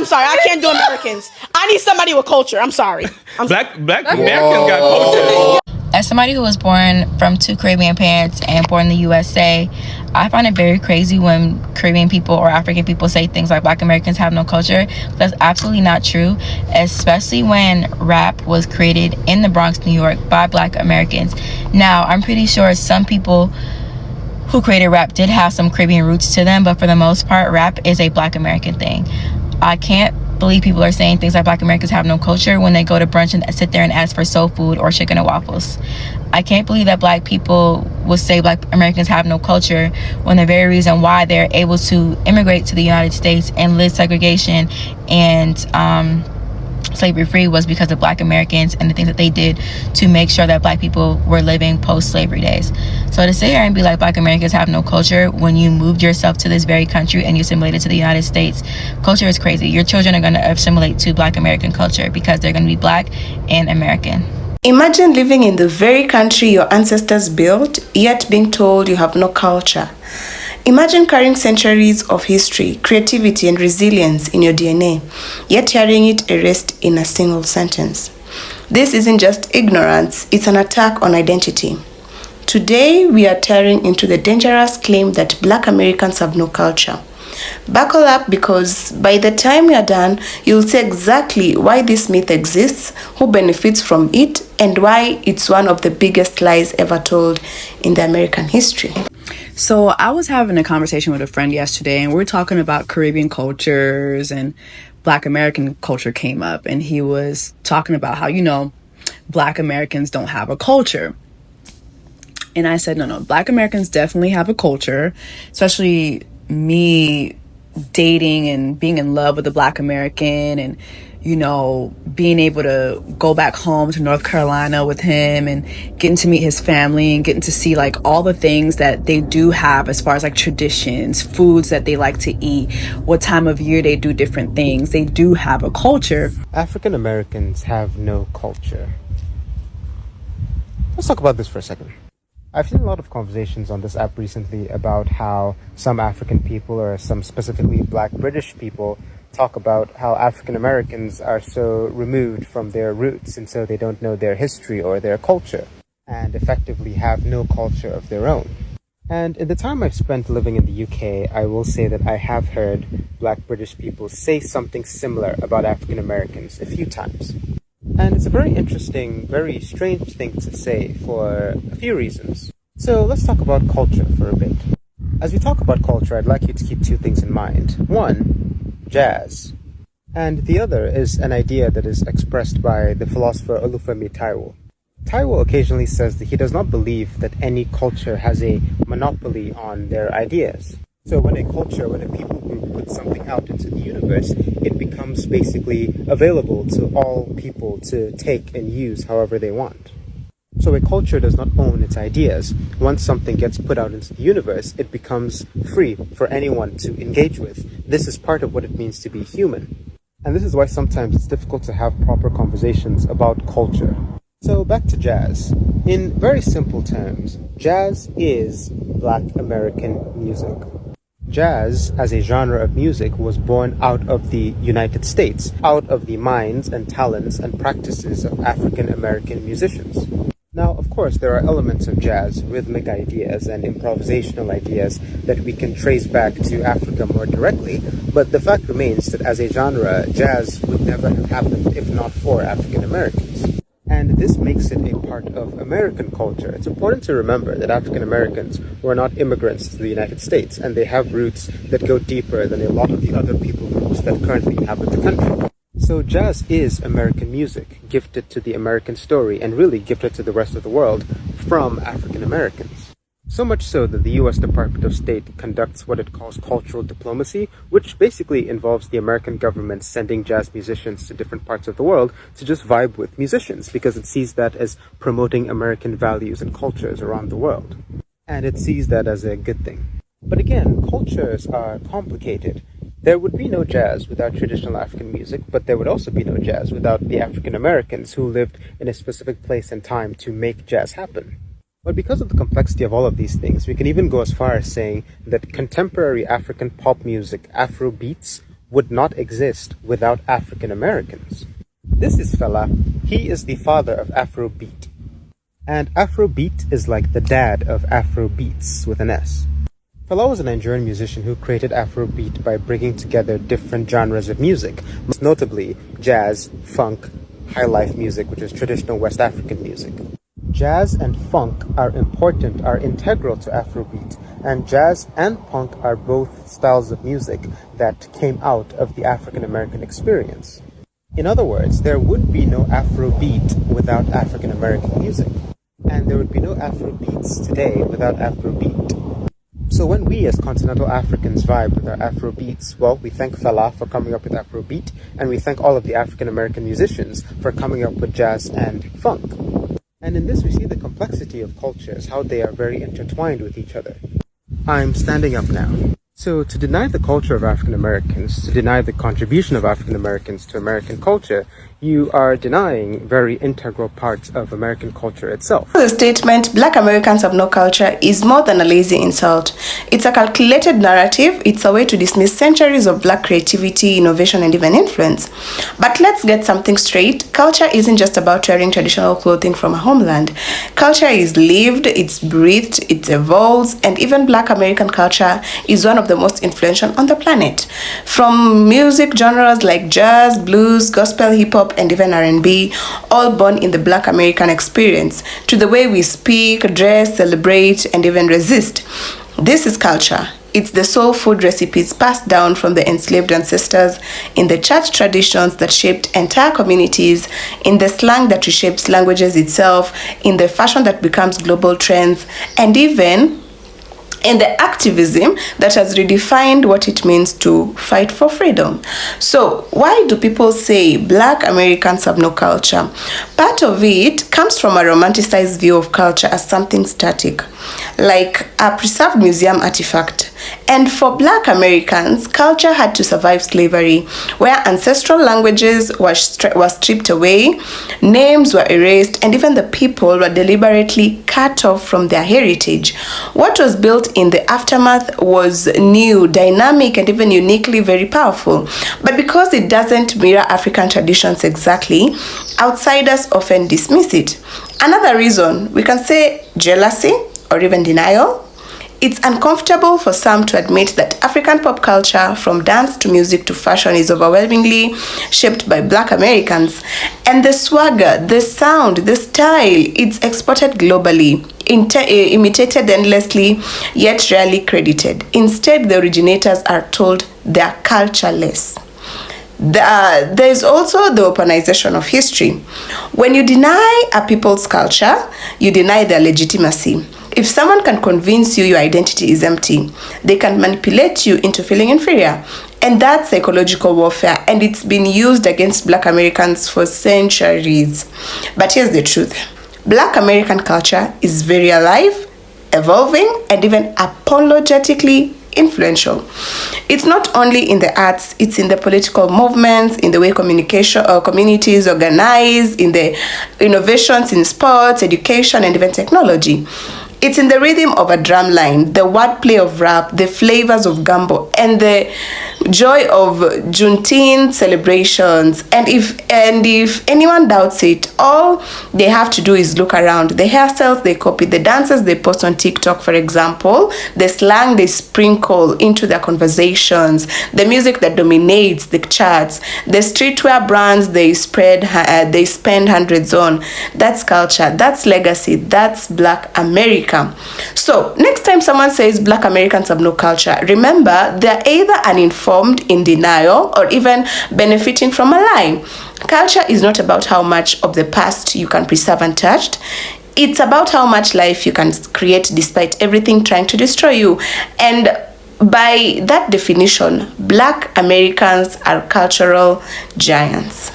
I'm sorry. I can't do Americans. I need somebody with culture. I'm sorry. Black Americans got culture. As somebody who was born from 2 Caribbean parents and born in the USA, I find it very crazy when Caribbean people or African people say things like Black Americans have no culture. That's absolutely not true, especially when rap was created in the Bronx, New York by Black Americans. Now, I'm pretty sure some people who created rap did have some Caribbean roots to them, but for the most part, rap is a Black American thing. I can't believe people are saying things like Black Americans have no culture when they go to brunch and sit there and ask for soul food or chicken and waffles. I can't believe that Black people will say Black Americans have no culture when the very reason why they're able to immigrate to the United States and live segregation and slavery free was because of Black Americans and the things that they did to make sure that Black people were living post-slavery days. So to sit here and be like Black Americans have no culture when you moved yourself to this very country and you assimilated to the United States, culture is crazy. Your children are going to assimilate to Black American culture because they're going to be Black and American. Imagine living in the very country your ancestors built, yet being told you have no culture. Imagine carrying centuries of history, creativity, and resilience in your DNA, yet hearing it erased in a single sentence. This isn't just ignorance, it's an attack on identity. Today, we are tearing into the dangerous claim that Black Americans have no culture. Buckle up, because by the time we are done, you'll see exactly why this myth exists, who benefits from it, and why it's one of the biggest lies ever told in the American history. So I was having a conversation with a friend yesterday, and we were talking about Caribbean cultures, and Black American culture came up, and he was talking about how, Black Americans don't have a culture. And I said, no, Black Americans definitely have a culture, especially me dating and being in love with a Black American and, being able to go back home to North Carolina with him and getting to meet his family and getting to see like all the things that they do have as far as like traditions, foods that they like to eat, what time of year they do different things. They do have a culture. African Americans have no culture. Let's talk about this for a second. I've seen a lot of conversations on this app recently about how some African people, or some specifically Black British people, talk about how African Americans are so removed from their roots and so they don't know their history or their culture and effectively have no culture of their own. And in the time I've spent living in the UK, I will say that I have heard Black British people say something similar about African Americans a few times. And it's a very interesting, very strange thing to say for a few reasons. So let's talk about culture for a bit. As we talk about culture, I'd like you to keep 2 things in mind. One, jazz. And the other is an idea that is expressed by the philosopher Olufemi Taiwo. Taiwo occasionally says that he does not believe that any culture has a monopoly on their ideas. So when a people group puts something out into the universe, it becomes basically available to all people to take and use however they want. So a culture does not own its ideas. Once something gets put out into the universe, it becomes free for anyone to engage with. This is part of what it means to be human. And this is why sometimes it's difficult to have proper conversations about culture. So back to jazz. In very simple terms, jazz is Black American music. Jazz, as a genre of music, was born out of the United States, out of the minds and talents and practices of African American musicians. Now, of course, there are elements of jazz, rhythmic ideas and improvisational ideas that we can trace back to Africa more directly, but the fact remains that as a genre, jazz would never have happened if not for African Americans. And this makes it a part of American culture. It's important to remember that African Americans were not immigrants to the United States, and they have roots that go deeper than a lot of the other people groups that currently inhabit the country. So jazz is American music, gifted to the American story, and really gifted to the rest of the world from African Americans. So much so that the US Department of State conducts what it calls cultural diplomacy, which basically involves the American government sending jazz musicians to different parts of the world to just vibe with musicians, because it sees that as promoting American values and cultures around the world. And it sees that as a good thing. But again, cultures are complicated. There would be no jazz without traditional African music, but there would also be no jazz without the African Americans who lived in a specific place and time to make jazz happen. But because of the complexity of all of these things, we can even go as far as saying that contemporary African pop music, Afro beats, would not exist without African Americans. This is Fela. He is the father of Afrobeat. And Afrobeat is like the dad of Afrobeats with an S. Fela was a Nigerian musician who created Afrobeat by bringing together different genres of music, most notably jazz, funk, high life music, which is traditional West African music. Jazz and funk are integral to Afrobeat, and jazz and punk are both styles of music that came out of the African American experience. In other words, there would be no Afrobeat without African American music, and there would be no Afrobeats today without Afrobeat. So when we as continental Africans vibe with our Afrobeats, well, we thank Fela for coming up with Afrobeat, and we thank all of the African American musicians for coming up with jazz and funk. And in this we see the complexity of cultures, how they are very intertwined with each other. I'm standing up now. So to deny the culture of African Americans, to deny the contribution of African Americans to American culture, you are denying very integral parts of American culture itself. The statement, Black Americans have no culture, is more than a lazy insult. It's a calculated narrative. It's a way to dismiss centuries of Black creativity, innovation, and even influence. But let's get something straight. Culture isn't just about wearing traditional clothing from a homeland. Culture is lived, it's breathed, it evolves, and even Black American culture is one of the most influential on the planet. From music genres like jazz, blues, gospel, hip-hop, and even R&B, all born in the Black American experience, to the way we speak, dress, celebrate, and even resist. This is culture. It's the soul food recipes passed down from the enslaved ancestors, in the church traditions that shaped entire communities, in the slang that reshapes languages itself, in the fashion that becomes global trends, and even in the activism that has redefined what it means to fight for freedom. So, why do people say Black Americans have no culture? Part of it comes from a romanticized view of culture as something static, like a preserved museum artifact. And for Black Americans, culture had to survive slavery, where ancestral languages were stripped away, names were erased, and even the people were deliberately cut off from their heritage. What was built in the aftermath was new, dynamic, and even uniquely very powerful. But because it doesn't mirror African traditions exactly, outsiders often dismiss it. Another reason, we can say jealousy or even denial. It's uncomfortable for some to admit that African pop culture, from dance to music to fashion, is overwhelmingly shaped by Black Americans. And the swagger, the sound, the style, it's exported globally, imitated endlessly, yet rarely credited. Instead, the originators are told they're cultureless. There is also the weaponization of history. When you deny a people's culture, you deny their legitimacy. If someone can convince you your identity is empty, they can manipulate you into feeling inferior. And that's psychological warfare, and it's been used against Black Americans for centuries. But here's the truth. Black American culture is very alive, evolving, and even apologetically influential. It's not only in the arts, it's in the political movements, in the way communities organize, in the innovations in sports, education, and even technology. It's in the rhythm of a drum line, the wordplay of rap, the flavors of gumbo, and the joy of Juneteenth celebrations. And if anyone doubts it, all they have to do is look around. The hairstyles they copy, the dances they post on TikTok, for example, the slang they sprinkle into their conversations, the music that dominates the charts, the streetwear brands they spend hundreds on. That's culture, that's legacy, that's Black America. So next time someone says Black Americans have no culture, remember they're either uninformed, in denial, or even benefiting from a lie. Culture is not about how much of the past you can preserve untouched. It's about how much life you can create despite everything trying to destroy you. And by that definition, Black Americans are cultural giants.